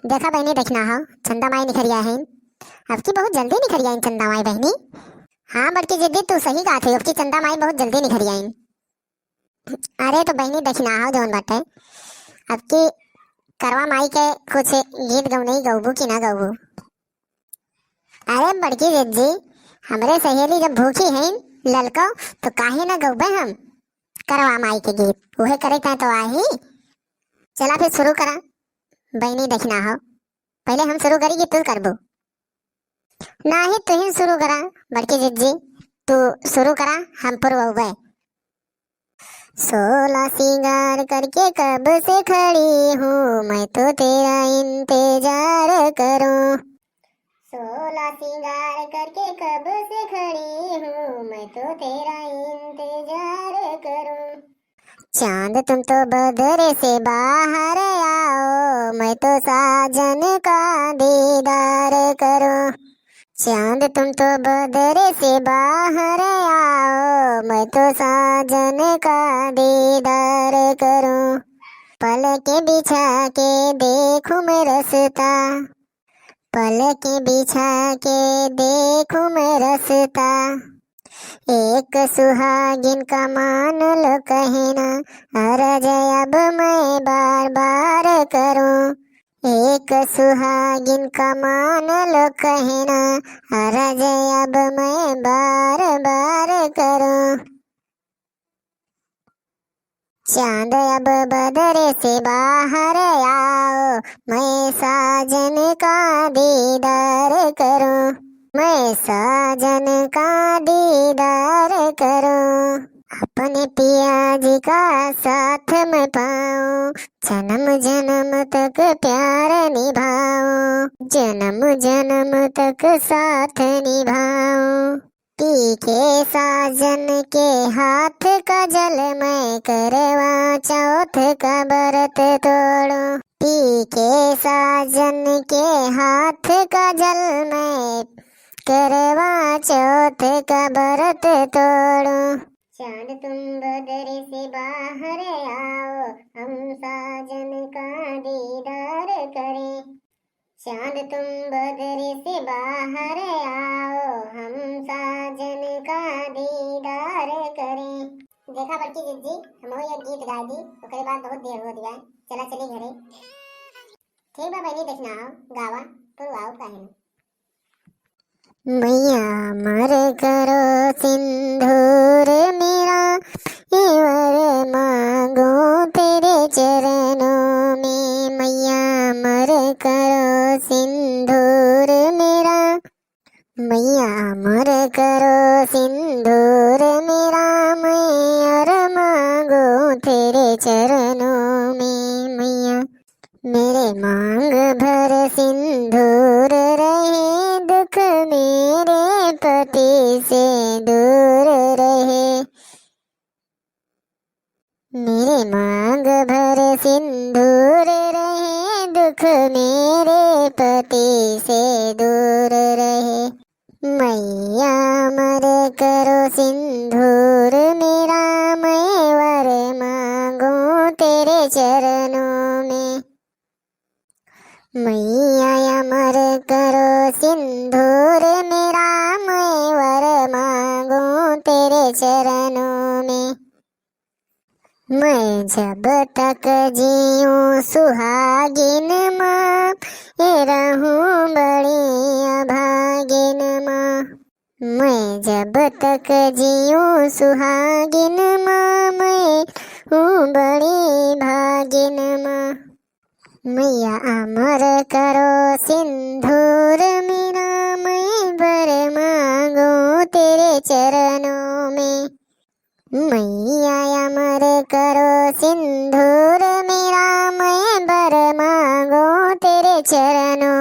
देखा बहनी देखना हो चंदा माई निखरिया है। अब की बहुत जल्दी निखरिया इन चंदा माई बहनी। हाँ बड़की जिद्दी तू सही कहा थे, अब की चंदा माई बहुत जल्दी निखरिया इन। अरे तो बहनी देखना हो जौन बाटे अब की करवा माई के कुछ गीत गौ नहीं गौबू की ना गौबू। अरे बड़की जिद्दी हमरे सहेली जब भूखी है ललको तो काहे ना गौबे हम करवा माई के गीत उहे करे तो आही। चला फिर शुरू करा बहनी देखना हो। पहले हम शुरू करी कि तू करबो? नाही तू ही शुरू करा बड़की जिज्जी, तू शुरू करा हम पुरवावे। सोलह सिंगार करके कब से खड़ी हूँ मैं तो तेरा इंतजार करूँ। सोलह सिंगार करके कब से खड़ी हूँ मैं तो तेरा इंतजार करूँ। चांद तुम तो बदरे से बाहर आओ मैं तो साजन का दीदार करूं। चांद तुम तो बदरे से बाहर आओ मैं तो साजन का दीदार करूं। पल के बिछा के देखूं मैं रस्ता, पल के बिछा के देखूं मैं रस्ता। एक सुहागिन का मान लो कहना अरज अब मैं बार बार करूं। एक सुहागिन का मान लो कहना अरज अब मैं बार बार करूं। चांद अब बदरे से बाहर आओ मैं साजन का दीदार करूं। मैं साजन का दीदार करूं। अपने पिया जी का साथ मैं पाऊं जन्म जन्म तक प्यार निभाऊं। जन्म जन्म तक साथ निभाऊं। पी के साजन के हाथ का जल मैं करवा चौथ का व्रत तोड़ूं। पी के साजन के हाथ का जल मैं करवा चौथ का व्रत तोड़ूं। चांद तुम बदरे से बाहर आओ हम साजन का दीदार करें। चांद तुम बदरे से बाहर आओ हम साजन का दीदार करें। देखा बड़की जिज्जी हम ये गीत गा दी ओकरे बाद बहुत देर हो गया, चला चली घरे। ठीक बा बहनी देखना आओ गावा तो आओ काहे। मैया मर करो सिंदूर मेरा इवर मांगो तेरे चरणों में। मैया मर करो सिंदूर मेरा, मैया मर करो सिंदूर मेरा मैं और मांगो तेरे चरणों में। मैया मेरे मांग भर सिंदूर रहे दुख मेरे पति से दूर रहे। मेरे मांग भर सिंदूर रहे दुख मेरे पति से दूर रहे। मैया मर करो सिंदूर मेरा मैं वर मांगू तेरे चरणों में। मैया अमर करो सिंदूर मेरा मैं वर मांगू तेरे चरणों में। मैं जब तक जीऊँ सुहागिन माँ ये रहूँ बड़ी अभागिन माँ। मैं जब तक जीऊँ सुहागिन माँ मैं हूँ बड़ी भागिन माँ। मैया अमर करो सिंदूर मेरा मैं वर मांगू तेरे चरणों में। मैया अमर करो सिंदूर मेरा मैं वर मांगू तेरे चरणों